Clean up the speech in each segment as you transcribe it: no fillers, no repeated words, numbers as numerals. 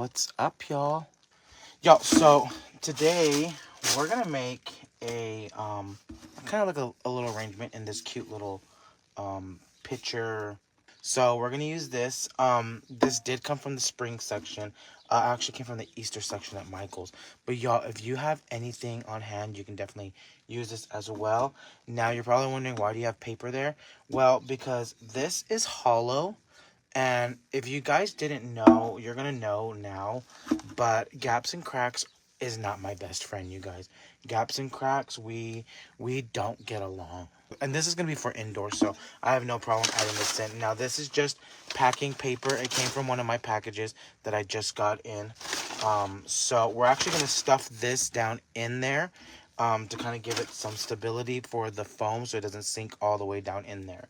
What's up, y'all? Yo, so today we're gonna make a kind of like a little arrangement in this cute little picture. So we're gonna use this. This did come from the spring section. Actually came from the Easter section at Michael's. But y'all, if you have anything on hand, you can definitely use this as well. Now you're probably wondering, why do you have paper there? Well, because this is hollow. And if you guys didn't know, you're going to know now. But gaps and cracks is not my best friend, you guys. Gaps and cracks, we don't get along. And this is going to be for indoors, so I have no problem adding this in. Now, this is just packing paper. It came from one of my packages that I just got in. So we're actually going to stuff this down in there to kind of give it some stability for the foam so it doesn't sink all the way down in there.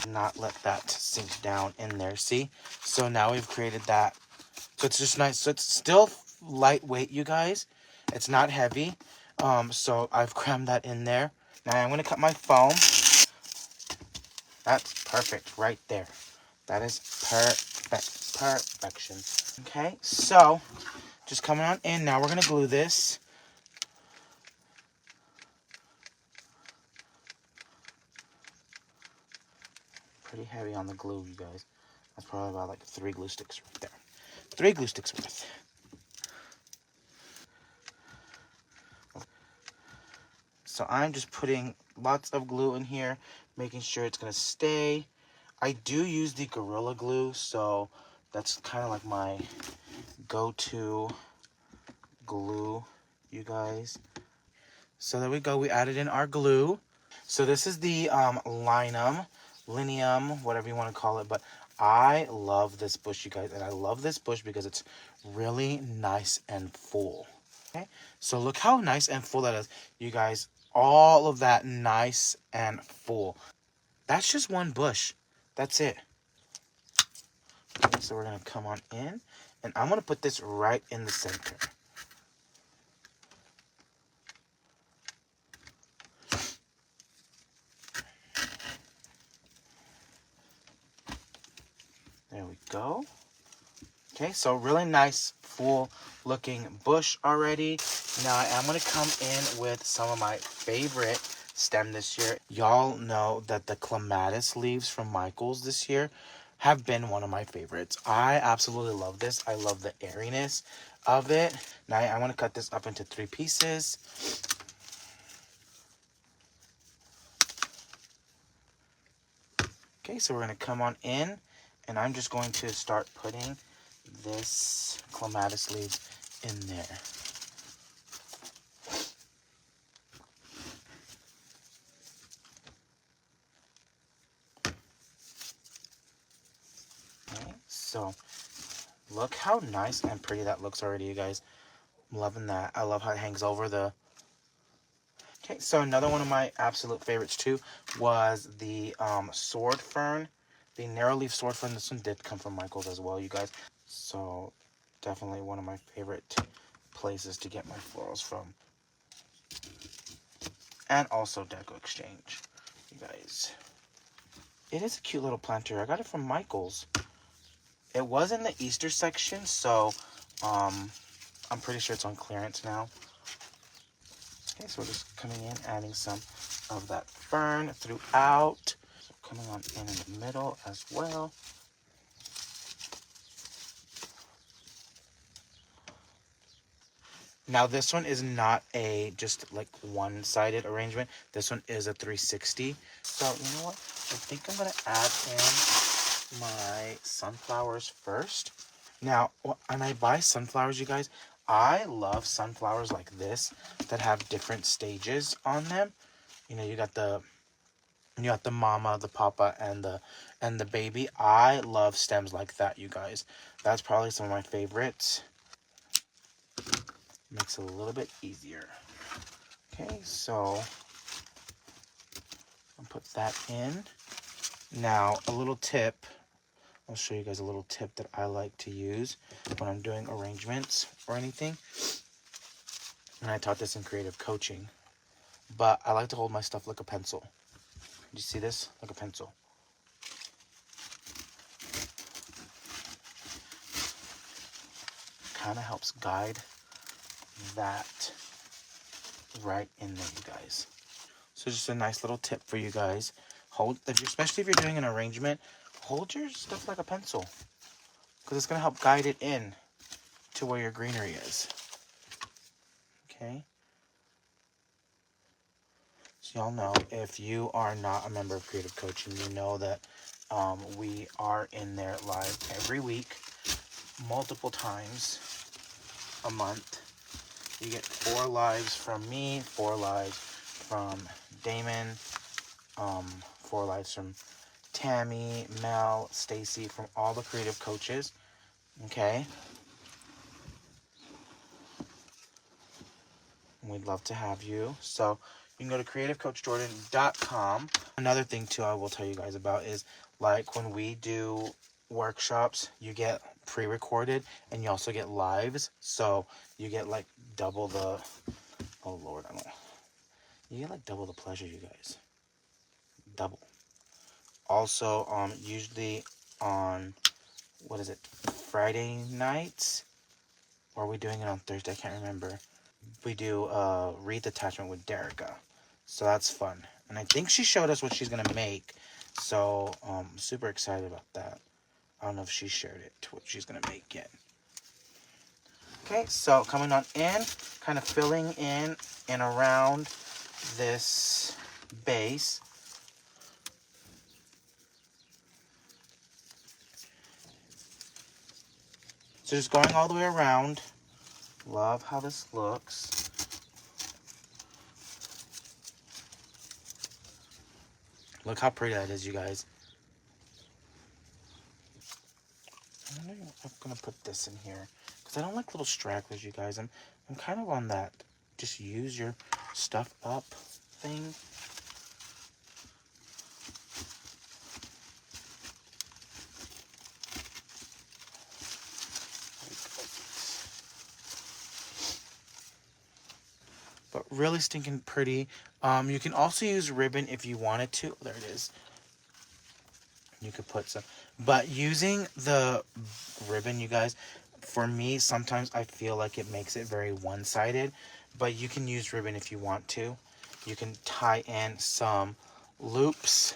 Not let that sink down in there. See, so now we've created that, so it's just nice. So it's still lightweight, you guys. It's not heavy. So I've crammed that in there. Now I'm going to cut my foam. That's perfect right there. That is perfection. Okay, so just coming on in. Now we're going to glue this. Pretty heavy on the glue, you guys. That's probably about like 3 glue sticks right there. 3 glue sticks worth. So I'm just putting lots of glue in here, making sure it's going to stay. I do use the Gorilla Glue, so that's kind of like my go-to glue, you guys. So there we go. We added in our glue. So this is the linium, whatever you want to call it. But I love this bush, you guys. And I love this bush because it's really nice and full. Okay, so look how nice and full that is, you guys. All of that nice and full. That's just one bush. That's it. Okay, so we're going to come on in. And I'm going to put this right in the center. There we go. Okay, so really nice, full looking bush already. Now I am going to come in with some of my favorite stem this year. Y'all know that the clematis leaves from Michael's this year have been one of my favorites. I absolutely love this. I love the airiness of it. Now I'm going to cut this up into 3 pieces. Okay, so we're going to come on in, and I'm just going to start putting this clematis leaves in there. Okay, so look how nice and pretty that looks already, you guys. I'm loving that. I love how it hangs over the... Okay, so another one of my absolute favorites too was the sword fern. The narrow leaf sword fern. This one did come from Michael's as well, you guys. So definitely one of my favorite places to get my florals from. And also DecoExchange, you guys. It is a cute little planter. I got it from Michael's. It was in the Easter section, so I'm pretty sure it's on clearance now. Okay, so we're just coming in, adding some of that fern throughout. So coming on in the middle as well. Now this one is not a just like one-sided arrangement. This one is a 360. So you know what? I think I'm gonna add in my sunflowers first. Now, when I buy sunflowers, you guys, I love sunflowers like this that have different stages on them. You know, you got the mama, the papa, and the baby. I love stems like that, you guys. That's probably some of my favorites. Makes it a little bit easier. Okay, so I'll put that in. Now, a little tip. I'll show you guys a little tip that I like to use when I'm doing arrangements or anything. And I taught this in creative coaching. But I like to hold my stuff like a pencil. Do you see this? Like a pencil. kind of helps guide that right in there, you guys. So just a nice little tip for you guys. Especially if you're doing an arrangement, hold your stuff like a pencil, because it's going to help guide it in to where your greenery is. Okay. So y'all know, if you are not a member of Creative Coaching, you know that we are in there live every week, multiple times a month. You get 4 lives from me, 4 lives from Damon, 4 lives from Tammy, Mel, Stacy, from all the creative coaches. Okay. We'd love to have you. So you can go to creativecoachjordan.com. Another thing too I will tell you guys about is, like, when we do workshops, you get pre-recorded and you also get lives. So you get like double the, oh Lord, I don't know. You get like double the pleasure, you guys. Double. Also, usually on, what is it, Friday nights? Or are we doing it on Thursday? I can't remember. We do wreath attachment with Derica. So that's fun. And I think she showed us what she's going to make. So super excited about that. I don't know if she shared it to what she's going to make yet. Okay, so coming on in, kind of filling in and around this base. So just going all the way around. Love how this looks. Look how pretty that is, you guys. I'm going to put this in here because I don't like little stragglers, you guys. I'm kind of on that just use your stuff up thing. But really stinking pretty. You can also use ribbon if you wanted to. There it is. You could put some. But using the ribbon, you guys, for me, sometimes I feel like it makes it very one-sided. But you can use ribbon if you want to. You can tie in some loops.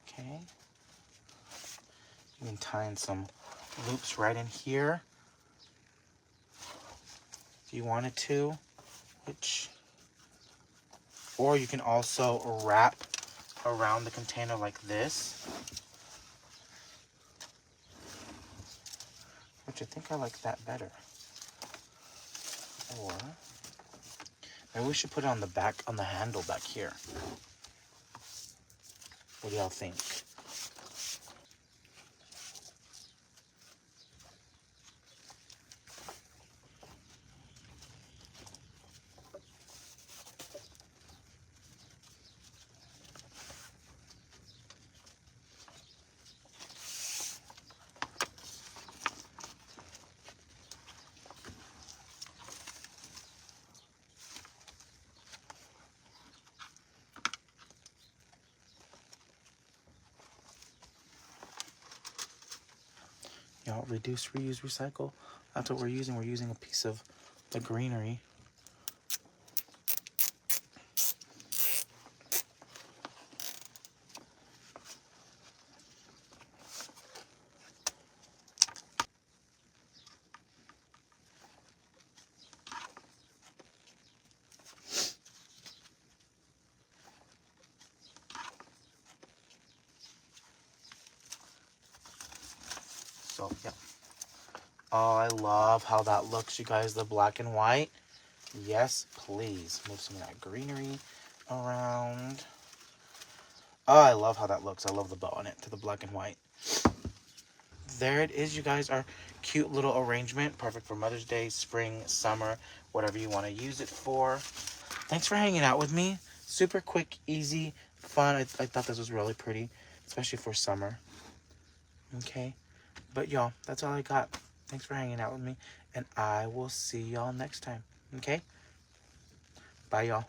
Okay. You can tie in some loops right in here if you wanted to, or you can also wrap around the container like this, which I think I like that better. Or maybe we should put it on the back, on the handle back here. What do y'all think? Y'all, reduce, reuse, recycle. That's what we're using. We're using a piece of the greenery. So, yeah. Oh, I love how that looks, you guys, the black and white. Yes, please. Move some of that greenery around. Oh, I love how that looks. I love the bow on it to the black and white. There it is, you guys. Our cute little arrangement. Perfect for Mother's Day, spring, summer, whatever you want to use it for. Thanks for hanging out with me. Super quick, easy, fun. I thought this was really pretty, especially for summer. Okay. But y'all, that's all I got. Thanks for hanging out with me, and I will see y'all next time. Okay? Bye, y'all.